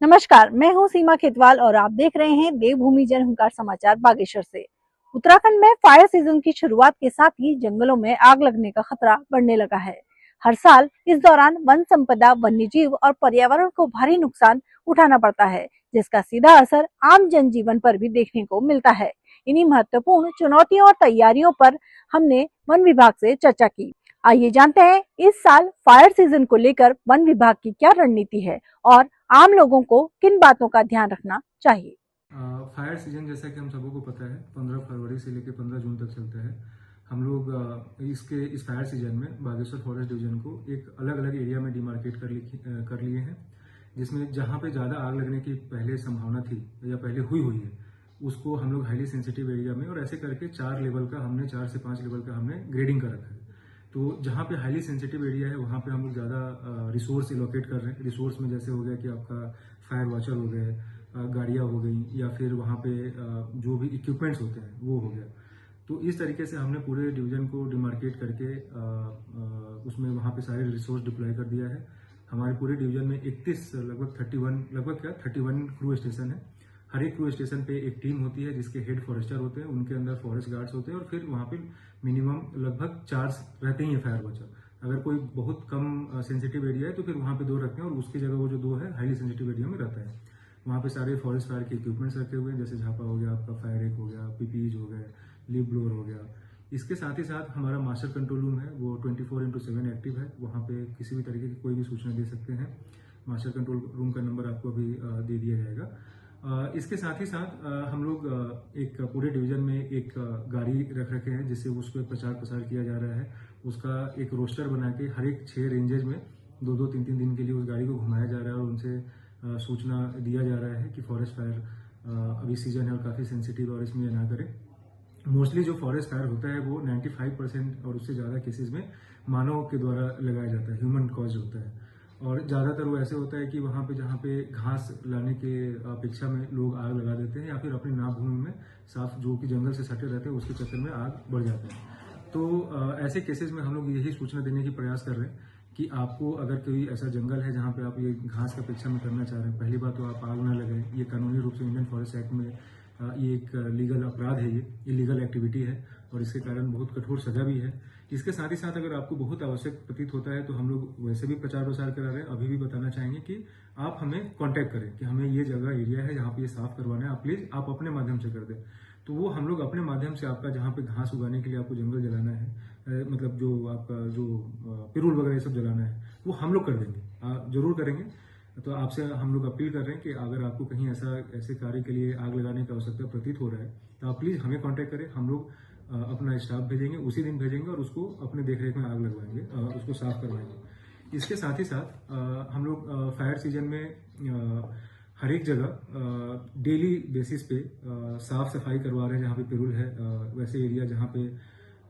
नमस्कार, मैं हूं सीमा खेतवाल और आप देख रहे हैं देवभूमि जन हुंकार समाचार बागेश्वर से। उत्तराखंड में फायर सीजन की शुरुआत के साथ ही जंगलों में आग लगने का खतरा बढ़ने लगा है। हर साल इस दौरान वन संपदा, वन्य जीव और पर्यावरण को भारी नुकसान उठाना पड़ता है, जिसका सीधा असर आम जनजीवन पर भी देखने को मिलता है। इन्हीं महत्वपूर्ण चुनौतियों और तैयारियों पर हमने वन विभाग से चर्चा की। आइए जानते हैं इस साल फायर सीजन को लेकर वन विभाग की क्या रणनीति है और आम लोगों को किन बातों का ध्यान रखना चाहिए। फायर सीजन जैसा कि हम सबों को पता है 15 फरवरी से लेकर 15 जून तक चलता है। हम लोग इस फायर सीजन में बागेश्वर फॉरेस्ट डिवीजन को एक अलग अलग एरिया में डिमार्केट कर लिए हैं, जिसमें जहां पे ज़्यादा आग लगने की पहले संभावना थी या पहले हुई है, उसको हम लोग हाईली सेंसिटिव एरिया में और ऐसे करके 4 से 5 लेवल का हमने ग्रेडिंग कर रखा है। तो जहाँ पे हाईली सेंसिटिव एरिया है वहाँ पे हम लोग ज़्यादा रिसोर्स एलोकेट कर रहे हैं। रिसोर्स में जैसे हो गया कि आपका फायर वॉचर हो गए, गाड़ियाँ हो गई, या फिर वहाँ पे जो भी इक्विपमेंट्स होते हैं वो हो गया। तो इस तरीके से हमने पूरे डिवीजन को डिमार्केट करके उसमें वहाँ पे सारे रिसोर्स डिप्लॉय कर दिया है। हमारे पूरे डिवीजन में 31 लगभग 31 क्रू स्टेशन है। हर एक क्रू स्टेशन पे एक टीम होती है जिसके हेड फॉरेस्टर होते हैं, उनके अंदर फॉरेस्ट गार्ड्स होते हैं और फिर वहाँ पे मिनिमम लगभग 4 रहते ही हैं फायर वॉचर। अगर कोई बहुत कम सेंसिटिव एरिया है तो फिर वहाँ पे 2 रखते हैं और उसकी जगह वो जो 2 है हाईली सेंसिटिव एरिया में रहता है। वहाँ पे सारे फॉरेस्ट फायर के इक्विपमेंट्स रखे हुए हैं, जैसे झापा हो गया, आपका फायर एक हो गया, पीपीज हो गए, लीप ब्लोअर हो गया। इसके साथ ही साथ हमारा मास्टर कंट्रोल रूम है, वो 24/7 एक्टिव है। वहाँ पे किसी भी तरीके की कोई भी सूचना दे सकते हैं। मास्टर कंट्रोल रूम का नंबर आपको अभी दे दिया जाएगा। इसके साथ ही साथ हम लोग एक पूरे डिवीजन में एक गाड़ी रख रखे हैं जिससे उसको प्रचार प्रसार किया जा रहा है। उसका एक रोस्टर बना के हर एक 6 रेंजेज में 2-2, 3-3 दिन के लिए उस गाड़ी को घुमाया जा रहा है और उनसे सूचना दिया जा रहा है कि फॉरेस्ट फायर अभी सीजन है और काफ़ी सेंसिटिव है और इसमें ना करें। मोस्टली जो फॉरेस्ट फायर होता है वो 95% और उससे ज़्यादा केसेस में मानव के द्वारा लगाया जाता है, ह्यूमन कॉज होता है। और ज़्यादातर वो ऐसे होता है कि वहाँ पे जहाँ पे घास लाने के अपेक्षा में लोग आग लगा देते हैं या फिर अपनी नाप भूमि में साफ जो कि जंगल से सटे रहते हैं उसके चक्कर में आग बढ़ जाते हैं। तो ऐसे केसेस में हम लोग यही सूचना देने की प्रयास कर रहे हैं कि आपको अगर कोई ऐसा जंगल है जहाँ पे आप ये घास का अपेक्षा में करना चाह रहे हैं, पहली बात तो आप आग ना लगाएं। ये कानूनी रूप से इंडियन फॉरेस्ट एक्ट में ये एक लीगल अपराध है, ये इलीगल एक्टिविटी है और इसके कारण बहुत कठोर सजा भी है। इसके साथ ही साथ अगर आपको बहुत आवश्यक प्रतीत होता है तो हम लोग वैसे भी प्रचार प्रसार करा रहे हैं। अभी भी बताना चाहेंगे कि आप हमें कांटेक्ट करें कि हमें ये जगह एरिया है जहाँ पे ये साफ करवाना है, आप प्लीज आप अपने माध्यम से कर दें। तो वो हम लोग अपने माध्यम से आपका जहाँ पे घास उगाने के लिए आपको जंगल जलाना है, मतलब जो आपका जो पिरूल वगैरह ये सब जलाना है वो हम लोग कर देंगे, जरूर करेंगे। तो आपसे हम लोग अपील कर रहे हैं कि अगर आपको कहीं ऐसे कार्य के लिए आग लगाने की आवश्यकता प्रतीत हो रहा है तो आप प्लीज हमें कांटेक्ट करें। हम लोग अपना स्टाफ भेजेंगे, उसी दिन भेजेंगे और उसको अपने देखरेख में आग लगवाएंगे, उसको साफ करवाएंगे। इसके साथ ही साथ हम लोग फायर सीजन में हर एक जगह डेली बेसिस पे साफ सफाई करवा रहे हैं। जहाँ पे पिरूल है, वैसे एरिया जहाँ पे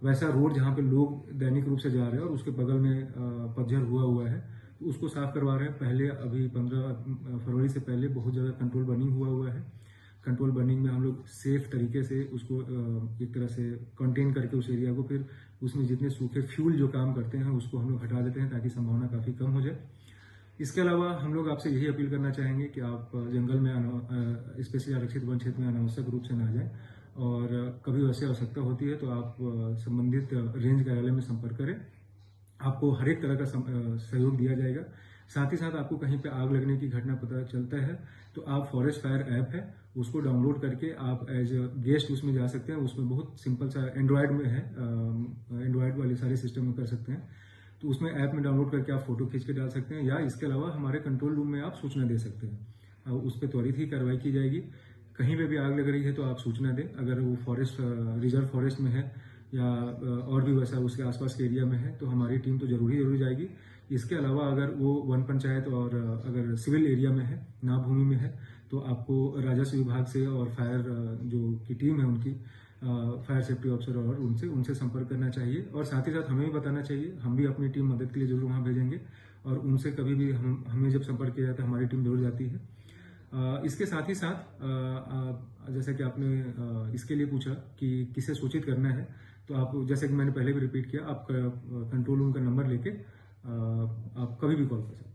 वैसा रोड जहाँ पे लोग दैनिक रूप से जा रहे हैं और उसके बगल में पतझड़ हुआ है तो उसको साफ करवा रहे हैं। पहले अभी 15 फरवरी से पहले बहुत ज़्यादा कंट्रोल बर्निंग हुआ है। कंट्रोल बर्निंग में हम लोग सेफ तरीके से उसको एक तरह से कंटेन करके उस एरिया को फिर उसमें जितने सूखे फ्यूल जो काम करते हैं उसको हम लोग हटा देते हैं ताकि संभावना काफ़ी कम हो जाए। इसके अलावा हम लोग आपसे यही अपील करना चाहेंगे कि आप जंगल में स्पेशली आरक्षित वन क्षेत्र में अनावश्यक रूप से ना जाएं और कभी वैसे आवश्यकता होती है तो आप संबंधित रेंज कार्यालय में संपर्क करें। आपको हर एक तरह का सहयोग दिया जाएगा। साथ ही साथ आपको कहीं पे आग लगने की घटना पता चलता है तो आप फॉरेस्ट फायर ऐप है उसको डाउनलोड करके आप एज अ गेस्ट उसमें जा सकते हैं। उसमें बहुत सिंपल सा एंड्रॉयड में है, एंड्रॉयड वाले सारे सिस्टम में कर सकते हैं। तो उसमें ऐप में डाउनलोड करके आप फोटो खींच के डाल सकते हैं या इसके अलावा हमारे कंट्रोल रूम में आप सूचना दे सकते हैं। उस पर त्वरित ही कार्रवाई की जाएगी। कहीं पे भी आग लग रही है तो आप सूचना दें। अगर वो फॉरेस्ट रिजर्व फॉरेस्ट में है या और भी वैसा उसके आसपास के एरिया में है तो हमारी टीम तो जरूर जाएगी। इसके अलावा अगर वो वन पंचायत और अगर सिविल एरिया में है, नाव भूमि में है, तो आपको राजस्व विभाग से और फायर जो की टीम है उनकी फायर सेफ्टी ऑफिसर और उनसे संपर्क करना चाहिए। और साथ ही साथ हमें भी बताना चाहिए, हम भी अपनी टीम मदद के लिए जरूर वहाँ भेजेंगे और उनसे कभी भी हमें जब संपर्क किया जाता है हमारी टीम जरूर जाती है। इसके साथ ही साथ जैसे कि आपने इसके लिए पूछा कि किसे सूचित करना है, तो आप जैसे कि मैंने पहले भी रिपीट किया, आप कंट्रोल रूम का नंबर लेके आप कभी भी कॉल कर सकते हैं।